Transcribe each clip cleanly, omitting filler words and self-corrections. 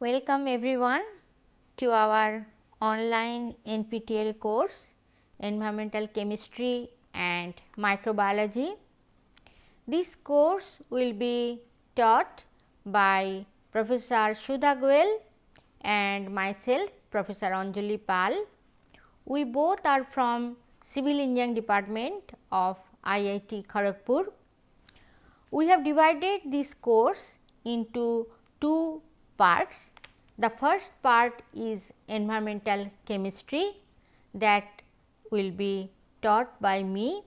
Welcome everyone to our online NPTEL course Environmental Chemistry and Microbiology. This course will be taught by Professor Sudha Goel and myself Professor Anjali Pal. We both are from Civil Engineering Department of IIT Kharagpur. We have divided this course into two parts. The first part is environmental chemistry that will be taught by me,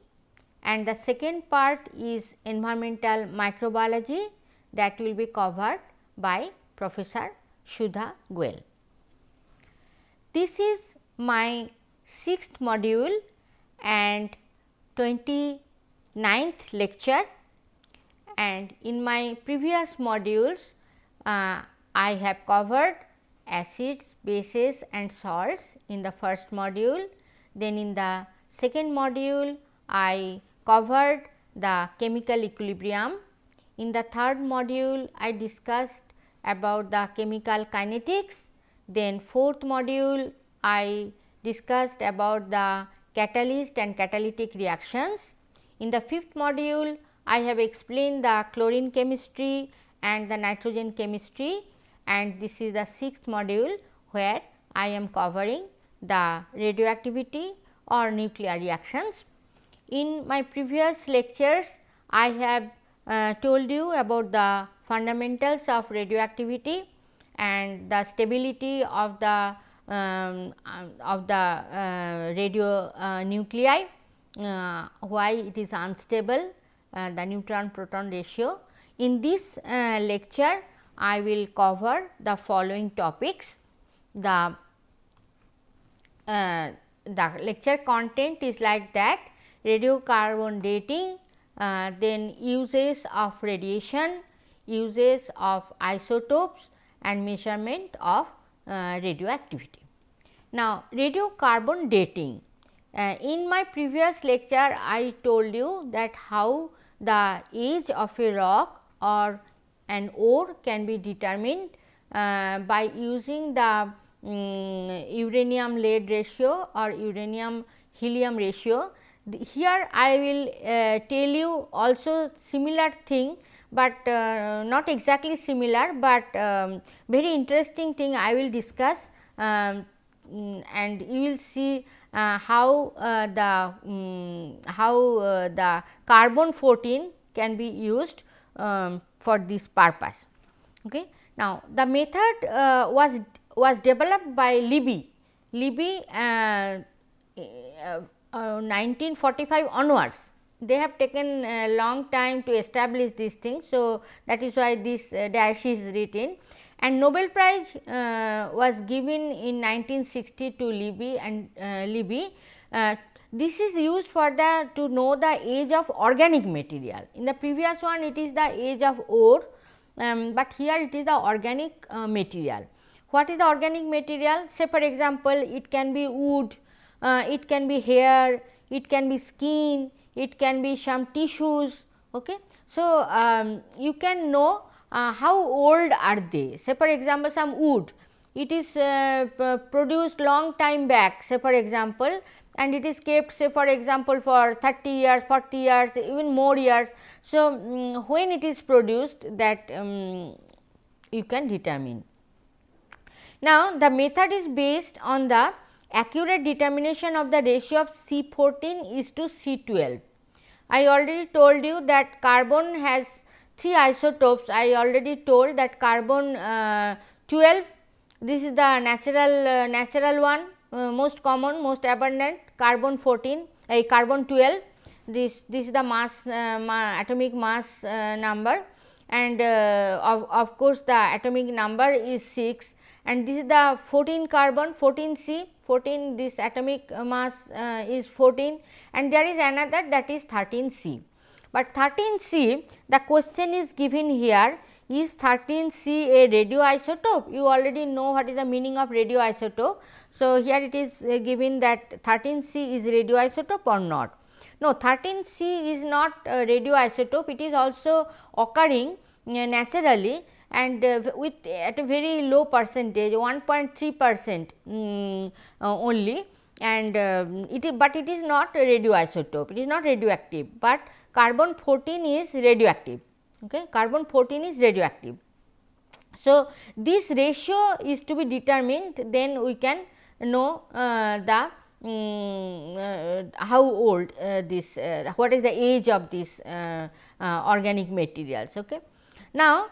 and the second part is environmental microbiology that will be covered by Professor Sudha Goel. This is my 6th module and 29th lecture, and in my previous modules I have covered acids, bases and salts in the first module. Then in the second module I covered the chemical equilibrium. In the third module I discussed about the chemical kinetics. Then fourth module I discussed about the catalyst and catalytic reactions. In the fifth module I have explained the chlorine chemistry and the nitrogen chemistry, and this is the 6th module where I am covering the radioactivity or nuclear reactions. In my previous lectures I have told you about the fundamentals of radioactivity and the stability of the radio nuclei, why it is unstable, the neutron proton ratio. In this lecture I will cover the following topics. The lecture content is like that: radiocarbon dating, then uses of radiation, uses of isotopes and measurement of radioactivity. Now, radiocarbon dating. In my previous lecture I told you that how the age of a rock or an ore can be determined by using the uranium lead ratio or uranium helium ratio. Here I will tell you also similar thing, but not exactly similar, but very interesting thing I will discuss, and you will see how the carbon 14 can be used for this purpose. Okay. Now, the method was developed by Libby 1945 onwards. They have taken a long time to establish these things. So, that is why this dash is written, and Nobel Prize was given in 1960 to Libby, and Libby. This is used for the to know the age of organic material. In the previous one it is the age of ore, but here it is the organic material. What is the organic material? Say for example, it can be wood, it can be hair, it can be skin, it can be some tissues. Okay. So, you can know how old are they. Say for example, some wood, it is produced long time back, say for example, and it is kept say for example for 30 years, 40 years, even more years. So, when it is produced, that you can determine. Now, the method is based on the accurate determination of the ratio of C14 is to C12. I already told you that carbon has 3 isotopes. I already told that carbon 12, this is the natural one, most common, most abundant. Carbon 14, carbon 12, this is the mass atomic mass number, and of course the atomic number is 6, and this is the 14 carbon 14 C, 14, this atomic mass is 14, and there is another, that is 13 C. But 13 C, the question is given here, is 13 C a radioisotope? You already know what is the meaning of radioisotope. So, here it is given that 13 C is radioisotope or not. No, 13 C is not radioisotope, it is also occurring naturally, and with at a very low percentage 1.3% only, and but it is not a radioisotope, it is not radioactive, but carbon 14 is radioactive. Okay, carbon 14 is radioactive. So, this ratio is to be determined, then we can know the how old this what is the age of this organic materials. Okay. Now,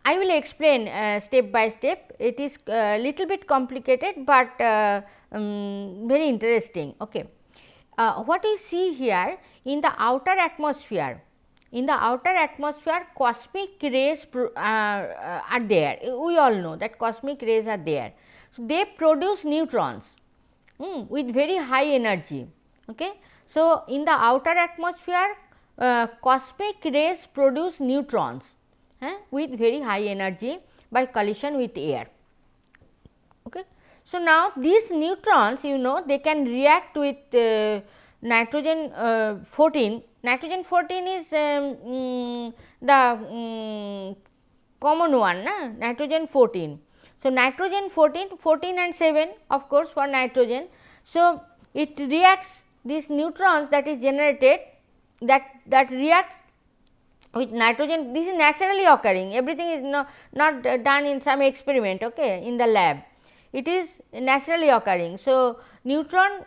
I will explain step by step, it is little bit complicated, but very interesting. Okay. What you see here, in the outer atmosphere, cosmic rays are there, we all know that cosmic rays are there. So, they produce neutrons with very high energy. Okay. So, in the outer atmosphere cosmic rays produce neutrons with very high energy by collision with air. Okay. So, now these neutrons, you know, they can react with nitrogen 14. Nitrogen 14 is the common one, nitrogen 14. So, nitrogen 14, 14 and 7 of course for nitrogen. So, it reacts, these neutrons that is generated, that reacts with nitrogen. This is naturally occurring, everything is not done in some experiment, okay, in the lab, it is naturally occurring. So, neutron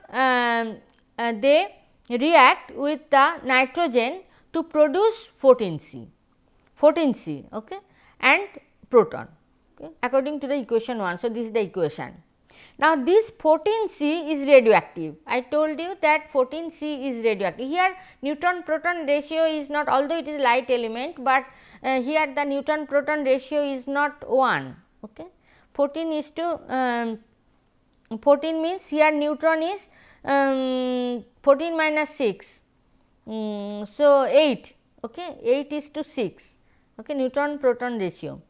they react with the nitrogen to produce 14C, okay, and proton, okay, according to the equation 1. So, this is the equation. Now, this 14C is radioactive. I told you that 14C is radioactive. Here neutron proton ratio is not, although it is light element, but here the neutron proton ratio is not 1. Okay. 14 is to 14 means here neutron is 14 minus 6. So, 8, okay, 8 is to 6, okay, neutron proton ratio.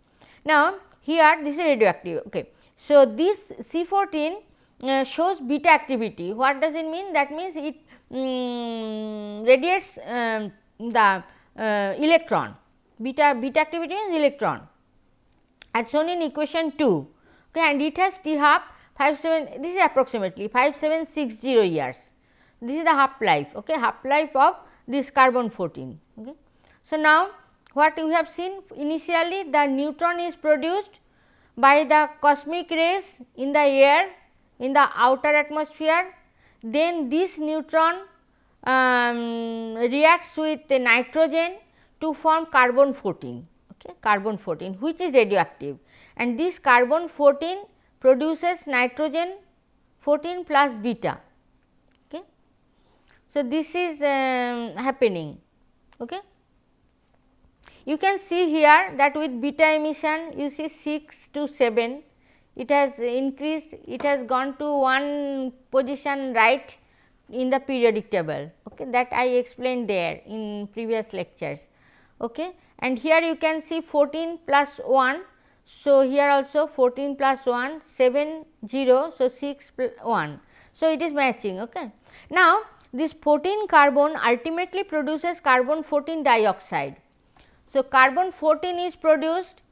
Now, here this is radioactive. Okay. So, this C14 shows beta activity. What does it mean? That means it radiates the electron, beta activity means electron, as shown in equation 2, okay, and it has T half 57, this is approximately 5760 years. This is the half life, okay, half life of this carbon 14. Okay. So, now what we have seen, initially the neutron is produced by the cosmic rays in the air, in the outer atmosphere, then this neutron reacts with the nitrogen to form carbon 14, okay, carbon 14, which is radioactive, and this carbon 14 produces nitrogen 14 plus beta. Okay. So, this is happening. Okay. You can see here that with beta emission you see 6 to 7, it has increased, it has gone to one position right in the periodic table, okay, that I explained there in previous lectures. Okay. And here you can see 14 plus 1. So, here also 14 plus 1, 7, 0. So, 6 plus 1. So, it is matching. Okay. Now, this 14 carbon ultimately produces carbon 14 dioxide. So, carbon 14 is produced,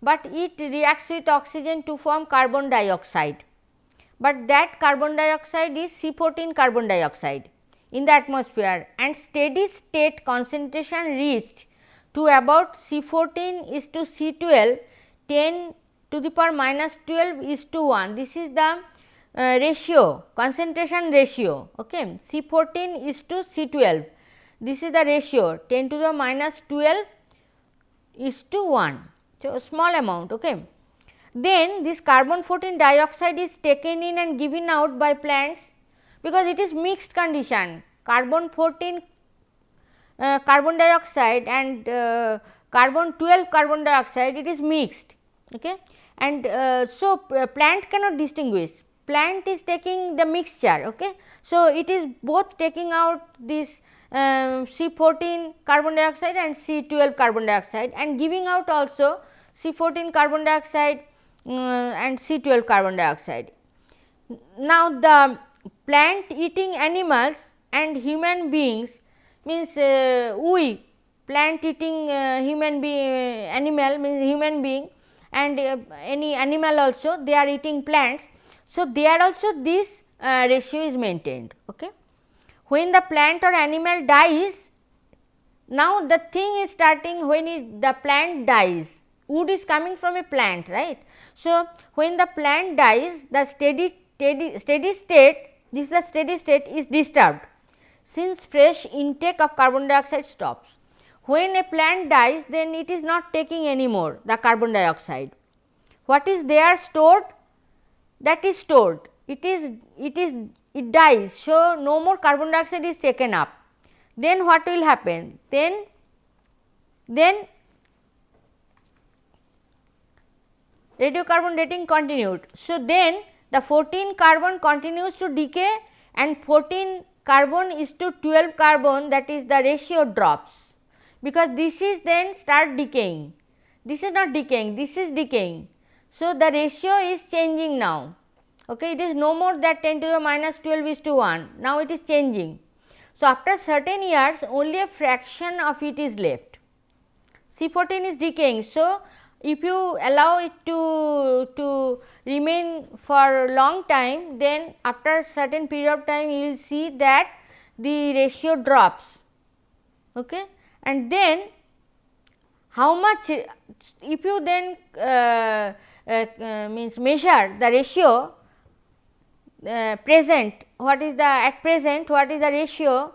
but it reacts with oxygen to form carbon dioxide, but that carbon dioxide is C14 carbon dioxide in the atmosphere, and steady state concentration reached to about C14 is to C12, 10 to the power minus 12 is to 1. This is the ratio, concentration ratio, okay. C14 is to C12, this is the ratio, 10 to the minus 12 is to 1, so small amount. Okay. Then this carbon 14 dioxide is taken in and given out by plants, because it is mixed condition, carbon 14 carbon dioxide and carbon 12 carbon dioxide, it is mixed. Okay. And so plant cannot distinguish, plant is taking the mixture. Okay. So, it is both taking out this C14 carbon dioxide and C12 carbon dioxide, and giving out also C14 carbon dioxide and C12 carbon dioxide. Now, the plant eating animals and human beings, means we plant eating human being, animal means human being, and any animal also they are eating plants. So, there also this ratio is maintained. Okay. When the plant or animal dies, now the thing is starting when the plant dies, wood is coming from a plant, right. So, when the plant dies, the steady state, this is the steady state is disturbed, since fresh intake of carbon dioxide stops. When a plant dies, then it is not taking anymore the carbon dioxide. What is there stored? That is stored. It dies. So, no more carbon dioxide is taken up. Then what will happen? Then radiocarbon dating continued. So, then the 14 carbon continues to decay, and 14 carbon is to 12 carbon, that is the ratio drops, because this is then start decaying. This is not decaying, this is decaying. So, the ratio is changing now. Okay, it is no more that 10 to the minus 12 is to 1, now it is changing. So, after certain years only a fraction of it is left. C14 is decaying. So, if you allow it to remain for long time, then after certain period of time you will see that the ratio drops. Okay. And then how much, if you then means measure the ratio present, what is the at present, what is the ratio,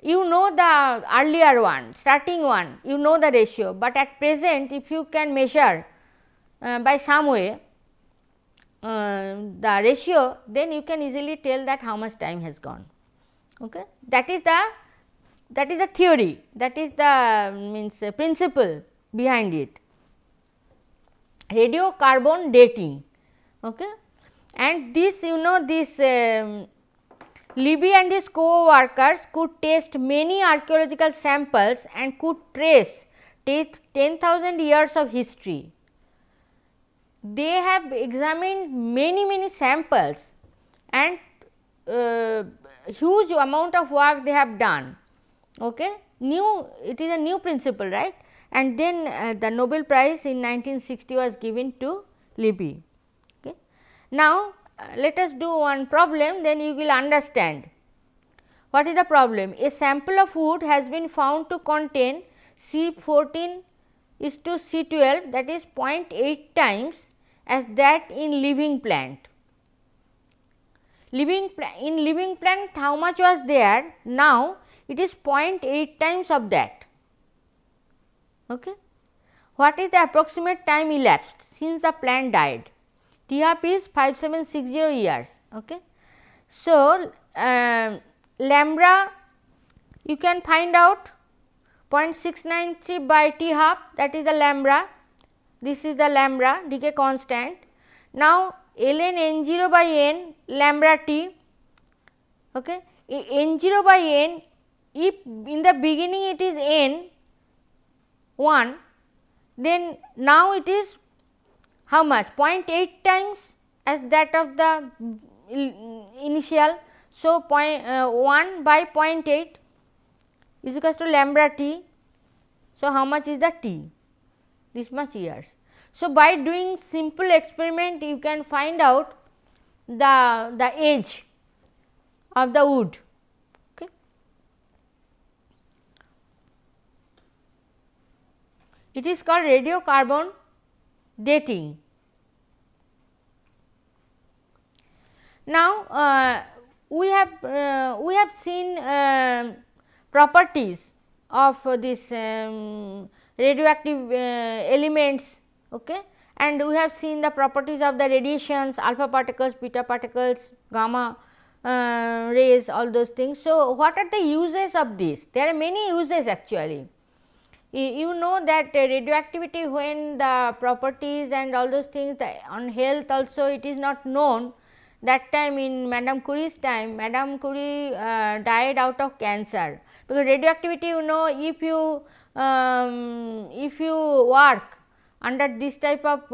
you know the earlier one, starting one, you know the ratio, but at present if you can measure by some way the ratio, then you can easily tell that how much time has gone. Okay. That is the theory, that is the means principle behind it, radiocarbon dating. Okay. And this, you know, this Libby and his co-workers could test many archaeological samples and could trace 10,000 years of history. They have examined many samples and huge amount of work they have done. Okay. New, it is a new principle, right. And then the Nobel Prize in 1960 was given to Libby. Okay. Now, let us do one problem, then you will understand. What is the problem? A sample of wood has been found to contain C14 is to C12, that is 0.8 times as that in living plant. In living plant how much was there? Now, it is 0.8 times of that. Okay. What is the approximate time elapsed since the plant died? T-half is 5760 years. Okay. So, lambda you can find out 0.693 by T-half, that is the lambda, this is the lambda decay constant. Now, ln n0 by n lambda t. Okay. N0 by n, if in the beginning it is n 1, then now it is how much? 0.8 times as that of the initial. So, 1 by 0.8 is equal to lambda t. So, how much is the t? This much years. So, by doing simple experiment you can find out the age of the wood. Okay. It is called radiocarbon dating. Now, we have seen properties of this radioactive elements, okay, and we have seen the properties of the radiations, alpha particles, beta particles, gamma rays, all those things. So, what are the uses of this? There are many uses actually. You know that radioactivity, when the properties and all those things on health also it is not known. That time in Madame Curie's time, Madame Curie died out of cancer, because radioactivity, you know, if you work under this type of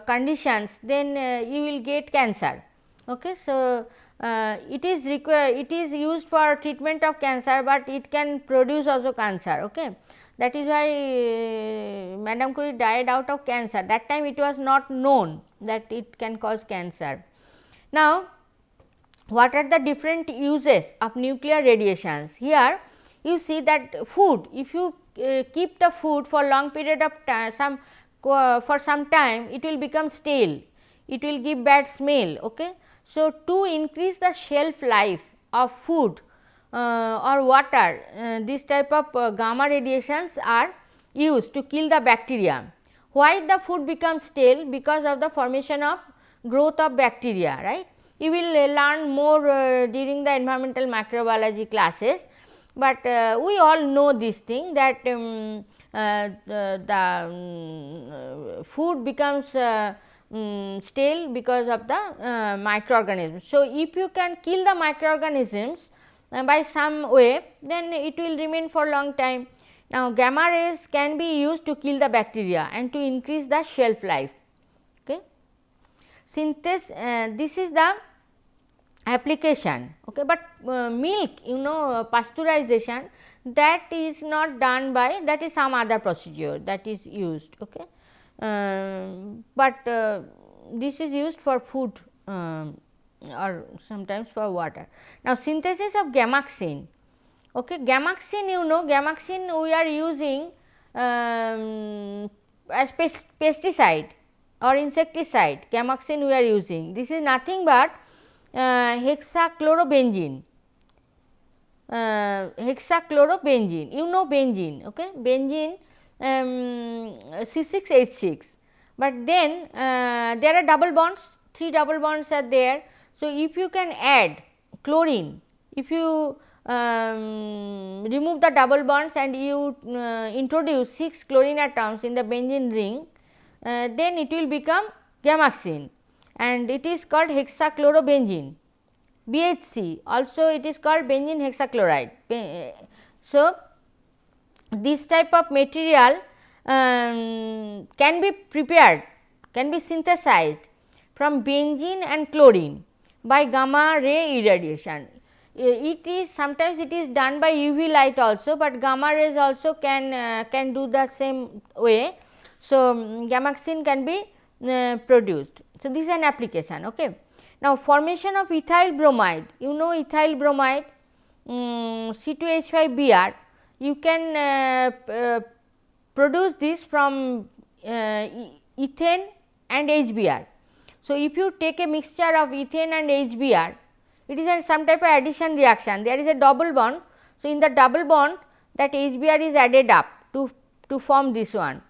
conditions, then you will get cancer. Okay. So, it is used for treatment of cancer, but it can produce also cancer. Okay. That is why Madame Curie died out of cancer. That time it was not known that it can cause cancer. Now, what are the different uses of nuclear radiations? Here you see that food, if you keep the food for long period of time, for some time, it will become stale, it will give bad smell. Okay. So, to increase the shelf life of food or water, this type of gamma radiations are used to kill the bacteria. Why the food becomes stale? Because of the formation of growth of bacteria, right. You will learn more during the environmental microbiology classes, but we all know this thing that the food becomes stale because of the microorganisms. So, if you can kill the microorganisms by some way, then it will remain for long time. Now, gamma rays can be used to kill the bacteria and to increase the shelf life. Okay. Synthesis, this is the application. Okay. But milk, pasteurization, that is not done by, that is some other procedure that is used. Okay. But this is used for food or sometimes for water. Now, synthesis of gamaxine. Okay. Gamaxine, gamaxine we are using as pesticide or insecticide. Gamaxine we are using. This is nothing but hexachlorobenzene. Hexachlorobenzene, benzene. Okay. Benzene C6H6, but then there are double bonds, 3 double bonds are there. So, if you can add chlorine, if you remove the double bonds and you introduce 6 chlorine atoms in the benzene ring, then it will become gamaxine and it is called hexachlorobenzene. BHC also it is called benzene hexachloride. So, this type of material can be prepared, can be synthesized from benzene and chlorine by gamma ray irradiation. It is sometimes it is done by UV light also, but gamma rays also can do the same way. So, gamaxine can be produced. So, this is an application. Okay. Now, formation of ethyl bromide, ethyl bromide C2H5Br, you can produce this from ethane and HBr. So, if you take a mixture of ethane and HBr, it is some type of addition reaction, there is a double bond. So, in the double bond that HBr is added up to form this one.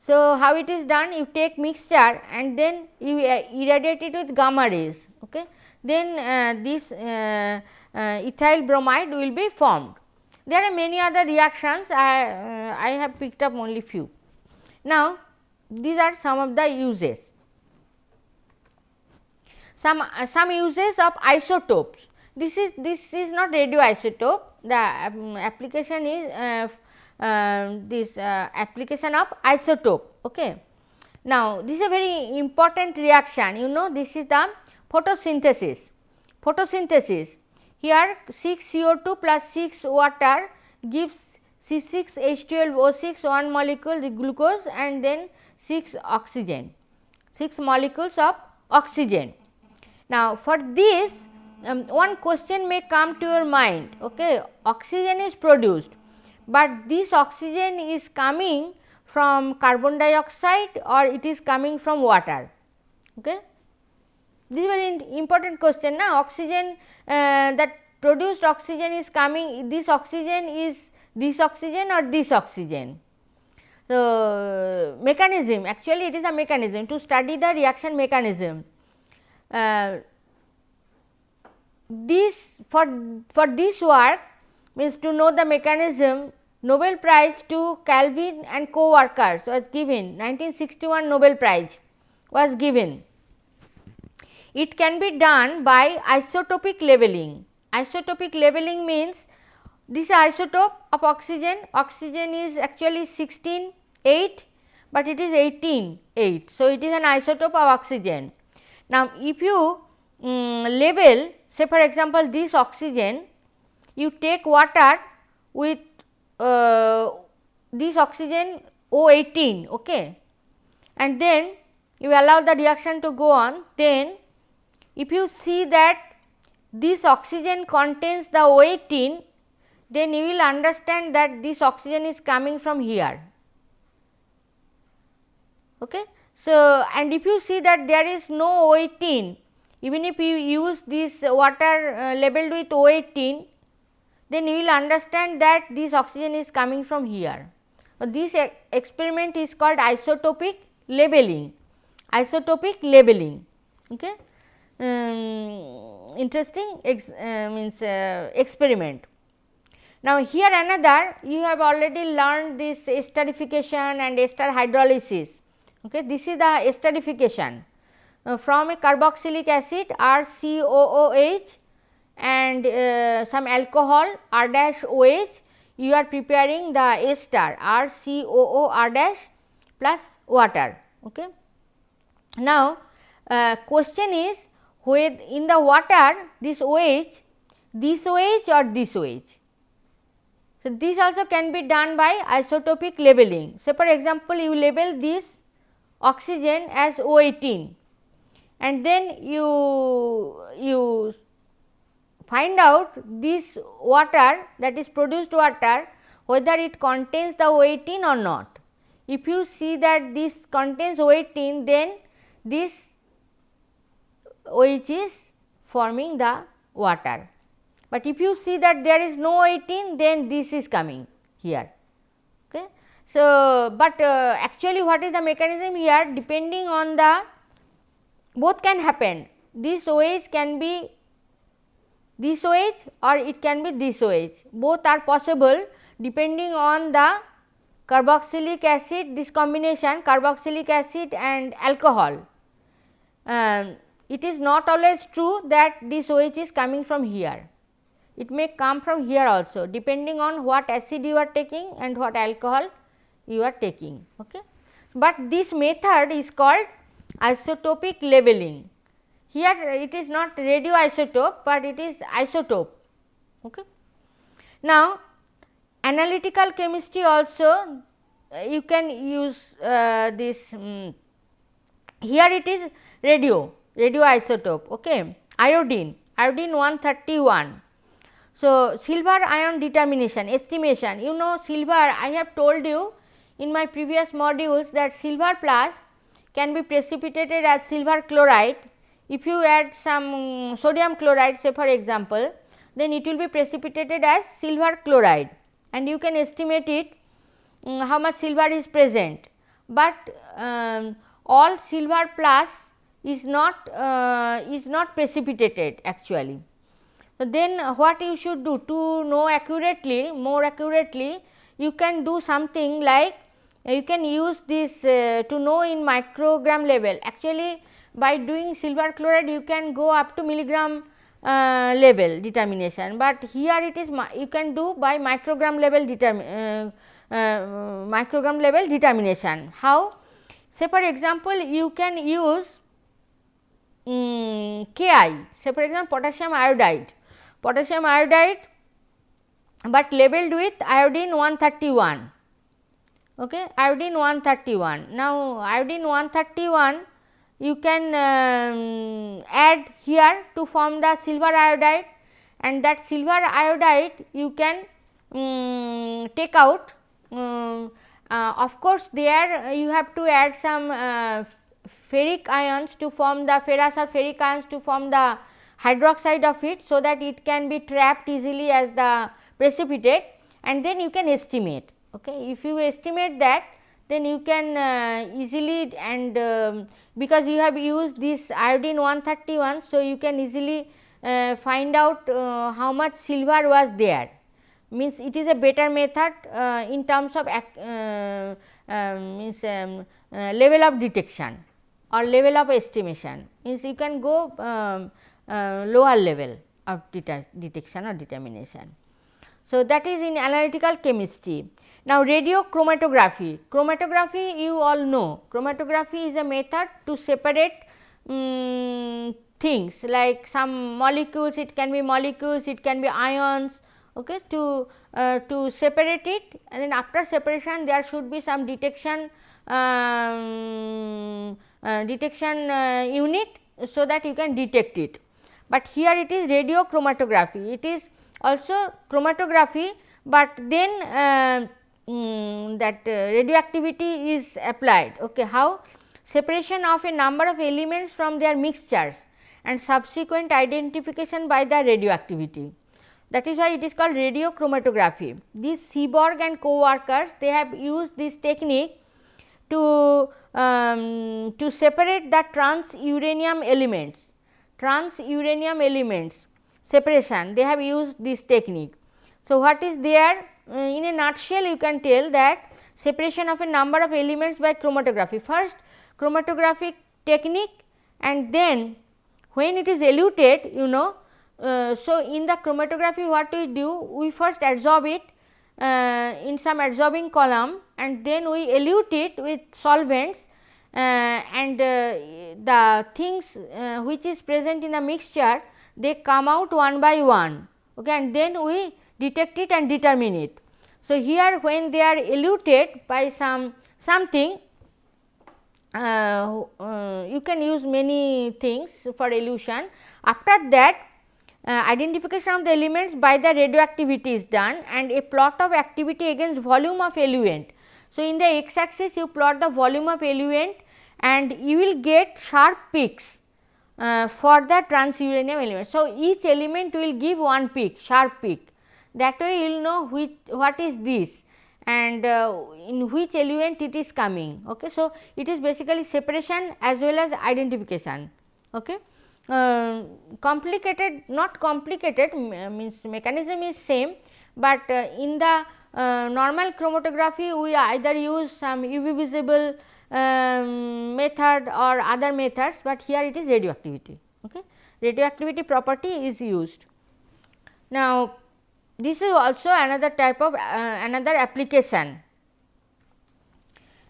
So, how it is done? You take mixture and then you irradiate it with gamma rays. Okay. Then this ethyl bromide will be formed. There are many other reactions, I have picked up only few. Now, these are some of the uses. Some uses of isotopes. This is not radioisotope. The application is this application of isotope. Okay. Now, this is a very important reaction. This is the photosynthesis. Photosynthesis. Here 6 CO2 plus 6 water gives C6H12O6, 1 molecule the glucose and then 6 oxygen, 6 molecules of oxygen. Now, for this one question may come to your mind. Okay, oxygen is produced, but this oxygen is coming from carbon dioxide or it is coming from water. Okay. This is very important question. Now, oxygen that produced oxygen is coming, this oxygen is this oxygen or this oxygen. So, mechanism, actually it is a mechanism to study the reaction mechanism. This for this work means to know the mechanism, Nobel Prize to Calvin and co-workers was given, 1961 Nobel Prize was given. It can be done by isotopic leveling. Isotopic leveling means this isotope of oxygen, oxygen is actually 16,8, but it is 18,8. So, it is an isotope of oxygen. Now, if you level, say for example, this oxygen, you take water with this oxygen O18, okay, and then you allow the reaction to go on, then if you see that this oxygen contains the O18, then you will understand that this oxygen is coming from here. Okay. So, and if you see that there is no O18, even if you use this water labeled with O18, then you will understand that this oxygen is coming from here. So, this experiment is called isotopic labeling, isotopic labeling. Okay. Interesting experiment. Now, here another, you have already learned this esterification and ester hydrolysis. Okay. This is the esterification from a carboxylic acid RCOOH and some alcohol R dash OH, you are preparing the ester RCOO R dash plus water. Okay. Now, question is whether in the water this OH or this OH. So, this also can be done by isotopic labeling. So, for example, you label this oxygen as O18 and then you find out this water, that is produced water, whether it contains the O18 or not. If you see that this contains O18, then this OH is forming the water. But if you see that there is no O18, then this is coming here. Okay. So, but actually what is the mechanism here, depending on the, both can happen, this OH can be this OH or it can be this OH, both are possible depending on the carboxylic acid, this combination carboxylic acid and alcohol. It is not always true that this OH is coming from here, it may come from here also, depending on what acid you are taking and what alcohol you are taking. Okay. But this method is called isotopic labeling. Here it is not radioisotope, but it is isotope. Okay. Now, analytical chemistry also you can use this, here it is radioisotope, okay. Iodine 131. So, silver ion determination, estimation, you know silver, I have told you in my previous modules that silver plus can be precipitated as silver chloride. If you add some sodium chloride, say for example, then it will be precipitated as silver chloride and you can estimate it how much silver is present. But all silver plus is not precipitated actually. So, then what you should do to know accurately, more accurately, you can do something like you can use this to know in microgram level. Actually, by doing silver chloride you can go up to milligram level determination, but here it is you can do by microgram level determination. How? Say for example, you can use Ki, say for example potassium iodide, but labeled with iodine 131. Okay, iodine 131. Now, iodine 131 you can add here to form the silver iodide, and that silver iodide you can take out. Of course, there you have to add some ferric ions to form the ferrous or ferric ions to form the hydroxide of it, so that it can be trapped easily as the precipitate, and then you can estimate. Okay. If you estimate that, then you can easily, and because you have used this iodine 131, so you can easily find out how much silver was there. Means it is a better method in terms of level of detection or level of estimation. Means you can go lower level of detection or determination. So, that is in analytical chemistry. Now, radiochromatography. Chromatography you all know. Chromatography is a method to separate things like some molecules, it can be molecules, it can be ions, okay, to separate it, and then after separation there should be some detection unit, so that you can detect it. But here it is radio chromatography, it is also chromatography, but then that radioactivity is applied. Okay, how? Separation of a number of elements from their mixtures and subsequent identification by the radioactivity. That is why it is called radiochromatography. These Seaborg and co-workers, they have used this technique to separate the trans-uranium elements separation. They have used this technique. So, what is there? In a nutshell, you can tell that separation of a number of elements by chromatography. First chromatographic technique, and then when it is eluted, you know, so in the chromatography what we do, we first adsorb it in some adsorbing column, and then we elute it with solvents, and the things which is present in the mixture, they come out one by one, okay, and then we detect it and determine it. So, here when they are eluted by something, you can use many things for elution. After that, identification of the elements by the radioactivity is done, and a plot of activity against volume of eluent. So, in the x axis you plot the volume of eluent, and you will get sharp peaks for the transuranium element. So, each element will give one peak, sharp peak, that way you will know what is this, and in which eluent it is coming. Okay. So, it is basically separation as well as identification. Okay. Complicated, not complicated, means mechanism is same, but in the normal chromatography we either use some UV visible method or other methods, but here it is radioactivity. Okay. Radioactivity property is used. Now, this is also another type of another application.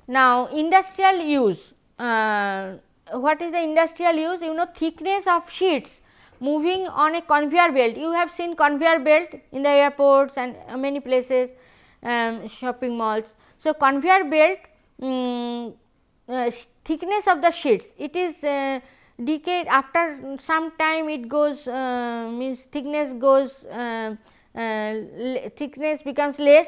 Now, industrial use, what is the industrial use? You know, thickness of sheets moving on a conveyor belt. You have seen conveyor belt in the airports and many places, shopping malls. So, conveyor belt, thickness of the sheets, it is decayed after some time, it goes means thickness goes thickness becomes less.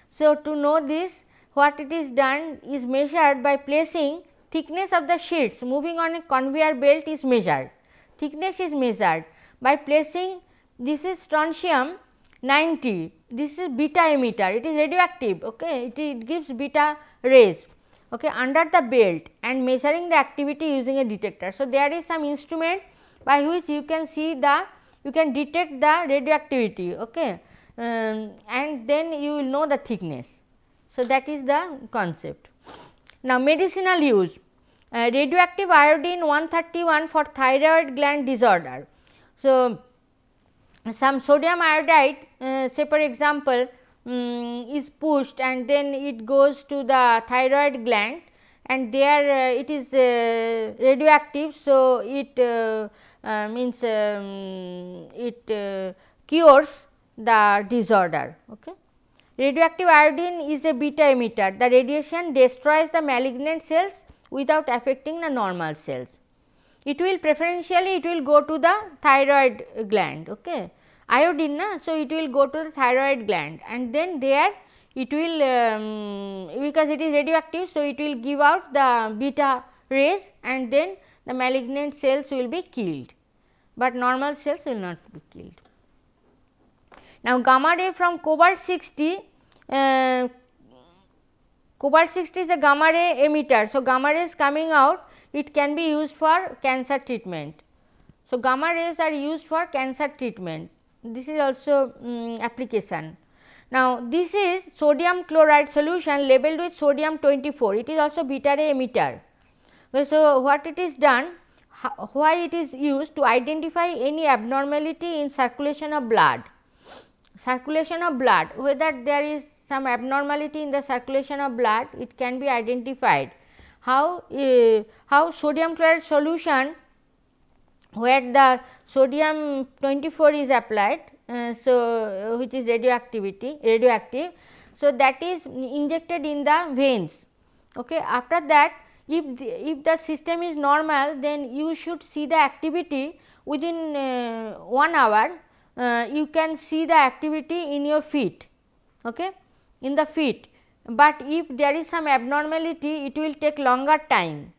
So, to know this, what it is done is measured by placing thickness of the sheets moving on a conveyor belt is measured. Thickness is measured by placing, this is strontium 90, this is beta emitter, it is radioactive, okay, it gives beta rays, okay, under the belt, and measuring the activity using a detector. So, there is some instrument by which you can see the, you can detect the radioactivity, okay, and then you will know the thickness. So, that is the concept. Now, medicinal use, radioactive iodine 131 for thyroid gland disorder. So, some sodium iodide, say for example, is pushed and then it goes to the thyroid gland, and there it is radioactive. So, it means it cures the disorder. Okay. Radioactive iodine is a beta emitter, the radiation destroys the malignant cells without affecting the normal cells. It will preferentially, it will go to the thyroid gland, okay. Iodine, na? So, it will go to the thyroid gland, and then there it will because it is radioactive. So, it will give out the beta rays, and then the malignant cells will be killed, but normal cells will not be killed. Now, gamma ray from cobalt 60, cobalt 60 is a gamma ray emitter. So, gamma rays coming out, it can be used for cancer treatment. So, gamma rays are used for cancer treatment, this is also application. Now, this is sodium chloride solution labeled with sodium 24, it is also beta ray emitter. So, what it is done, why it is used? To identify any abnormality in circulation of blood. Circulation of blood, whether there is some abnormality in the circulation of blood, it can be identified. How sodium chloride solution, where the sodium 24 is applied, which is radioactive. So, that is injected in the veins. Okay. After that, if the system is normal, then you should see the activity within 1 hour. You can see the activity in your feet, okay, in the feet, but if there is some abnormality, it will take longer time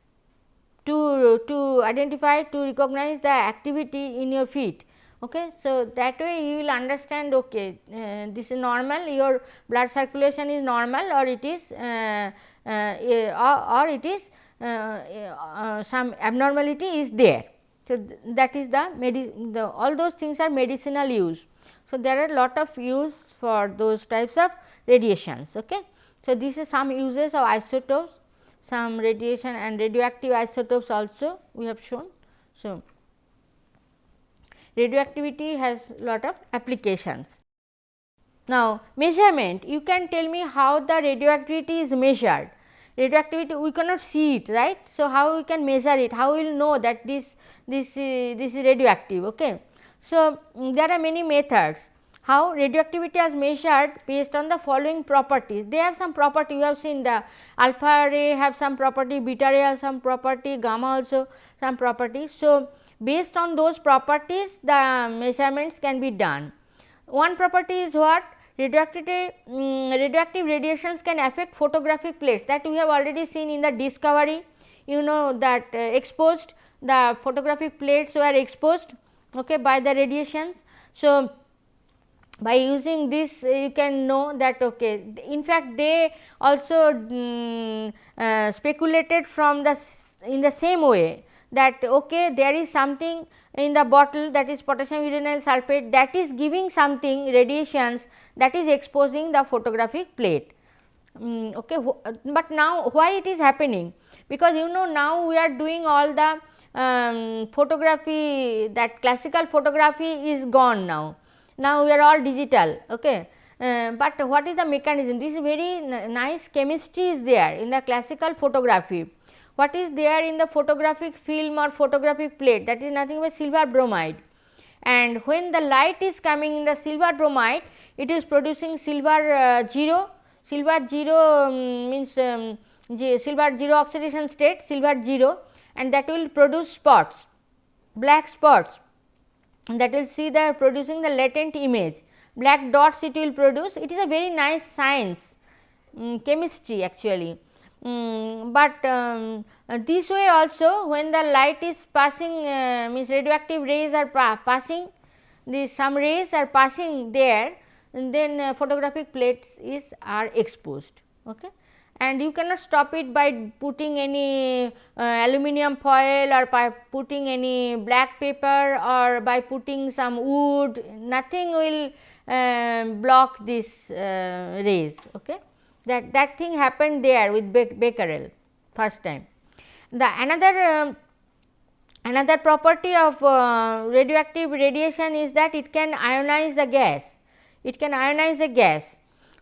to identify, to recognize the activity in your feet. Okay. So, that way you will understand, okay, this is normal, your blood circulation is normal, or it is some abnormality is there. So, that is the all those things are medicinal use. So, there are lot of use for those types of radiations. Okay. So, this is some uses of isotopes, some radiation and radioactive isotopes also we have shown. So, radioactivity has lot of applications. Now, measurement, you can tell me how the radioactivity is measured. Radioactivity we cannot see it, right. So, how we can measure it, how we will know that this is radioactive. Okay. So, there are many methods. How radioactivity is measured based on the following properties. They have some property, you have seen the alpha ray have some property, beta ray have some property, gamma also some property. So, based on those properties the measurements can be done. One property is what? Radioactive radiations can affect photographic plates, that we have already seen in the discovery. You know that exposed, the photographic plates were exposed, okay, by the radiations. So, by using this you can know that, okay, in fact they also speculated from the in the same way that, okay, there is something in the bottle, that is potassium uranyl sulphate, that is giving something radiations that is exposing the photographic plate. Okay. But now why it is happening? Because you know now we are doing all the photography, that classical photography is gone now. Now we are all digital. Okay. But what is the mechanism? This is very nice chemistry is there in the classical photography. What is there in the photographic film or photographic plate? That is nothing but silver bromide, and when the light is coming in the silver bromide, it is producing silver zero. Silver zero means silver zero oxidation state, silver zero, and that will produce spots, black spots, and that will see the producing the latent image, black dots it will produce. It is a very nice science, chemistry actually. But this way also, when the light is passing, means radioactive rays are passing, some rays are passing there, and then photographic plates are exposed. Okay. And you cannot stop it by putting any aluminum foil, or by putting any black paper, or by putting some wood, nothing will block these rays. Okay. That thing happened there with Becquerel first time. The another property of radioactive radiation is that it can ionize the gas. It can ionize the gas.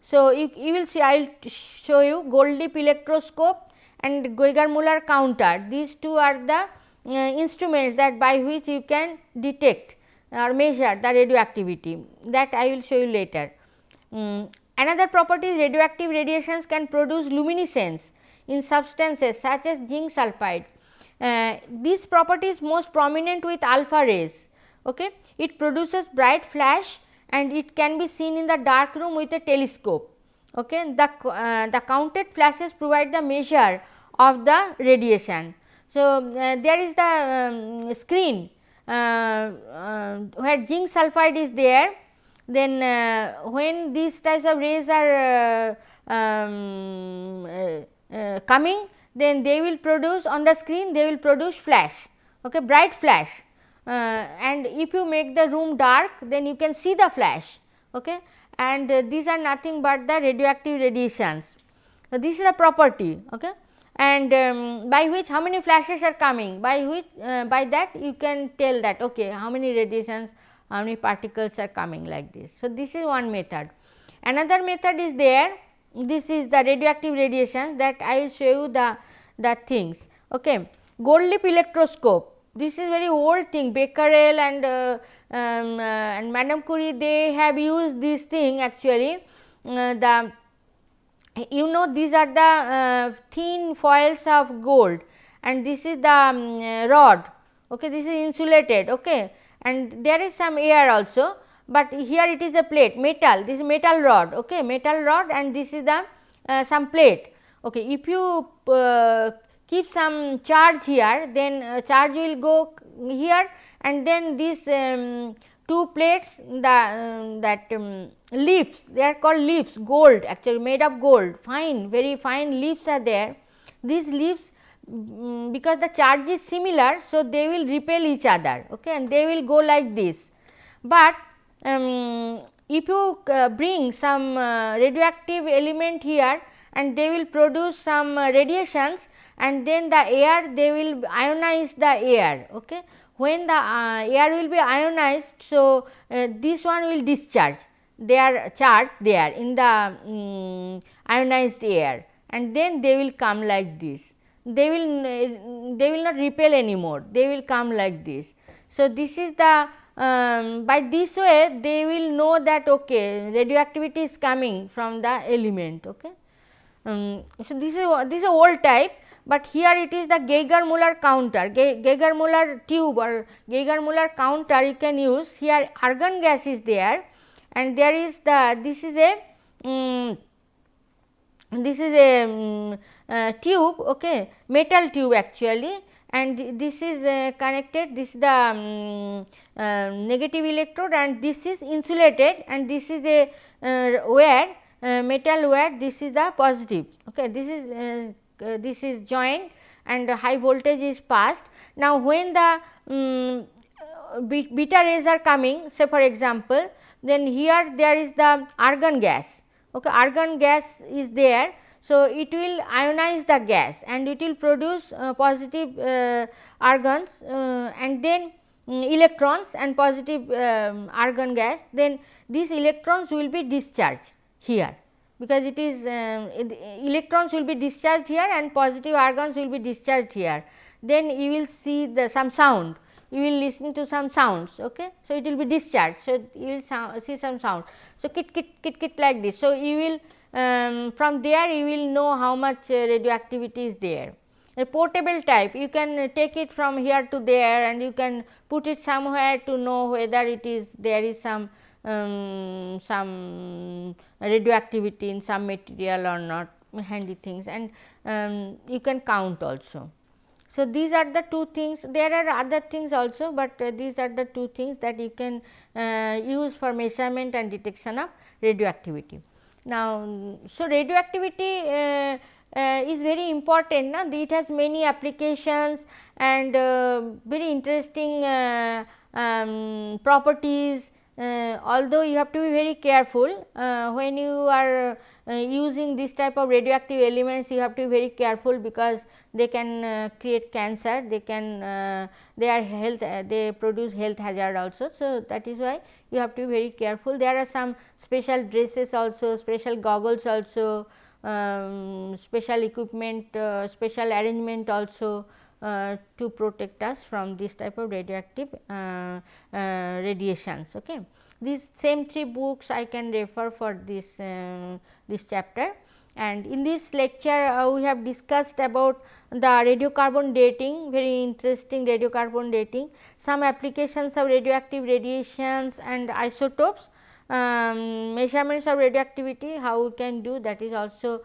So, you will see, I will show you Golddeep electroscope and Geiger-Müller counter. These two are the instruments that by which you can detect or measure the radioactivity, that I will show you later. Another property is radioactive radiations can produce luminescence in substances such as zinc sulphide. This property is most prominent with alpha rays. Okay. It produces bright flash and it can be seen in the dark room with a telescope. Okay. The counted flashes provide the measure of the radiation. So, there is the screen where zinc sulphide is there. Then when these types of rays are coming, then they will produce on the screen, they will produce flash, okay, bright flash, and if you make the room dark, then you can see the flash, okay, and these are nothing but the radioactive radiations. So, this is a property, okay, and by which how many flashes are coming, by which by that you can tell that, okay, how many radiations, how many particles are coming like this. So, this is one method. Another method is there, this is the radioactive radiations, that I will show you the things. Okay. Golddeep electroscope, this is very old thing, Becquerel and and Madame Curie, they have used this thing actually. The these are the thin foils of gold, and this is the rod. Okay, this is insulated. Okay, and there is some air also, but here it is a plate metal. This is metal rod. Okay, metal rod, and this is the some plate. Okay, if you keep some charge here, then charge will go here, and then these two plates, leaves, they are called leaves, gold, actually made of gold, fine, very fine leaves are there. These leaves, because the charge is similar, so they will repel each other. Okay, and they will go like this. But if you bring some radioactive element here, and they will produce some radiations, and then the air, they will ionize the air. Okay, when the air will be ionized, so this one will discharge, they are charged there in the ionized air, and then they will come like this. They will not repel anymore, they will come like this. So this is the by this way they will know that okay, radioactivity is coming from the element. Okay. So this is a old type, but here it is the Geiger-Müller counter, Geiger-Müller tube or Geiger-Müller counter you can use. Here argon gas is there, and there is the this is a tube, okay, metal tube actually, and this is connected, this is the negative electrode, and this is insulated, and this is a wire, metal wire, this is the positive. Okay, this is joined, and high voltage is passed. Now when the beta rays are coming, say for example, then here there is the argon gas. Okay, argon gas is there, so it will ionize the gas, and it will produce positive argons, and then electrons and positive argon gas. Then these electrons will be discharged here, because it is electrons will be discharged here and positive argons will be discharged here. Then you will see some sound, you will listen to some sounds. Okay, so it will be discharged, so you will see some sound. So kit kit kit kit like this. So you will from there you will know how much radioactivity is there. A portable type, you can take it from here to there, and you can put it somewhere to know whether it is there is some radioactivity in some material or not, handy things, and you can count also. So these are the two things. There are other things also, but these are the two things that you can use for measurement and detection of radioactivity. Now, so radioactivity is very important. It has many applications and very interesting properties. Although you have to be very careful when you are using this type of radioactive elements, you have to be very careful, because they can create cancer, they can they are health they produce health hazard also. So that is why you have to be very careful. There are some special dresses also, special goggles also, special equipment, special arrangement also to protect us from this type of radioactive radiations. Okay. These same three books I can refer for this this chapter, and in this lecture we have discussed about the radiocarbon dating, very interesting radiocarbon dating, some applications of radioactive radiations and isotopes, measurements of radioactivity, how we can do, that is also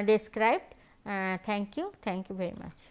described. Thank you very much.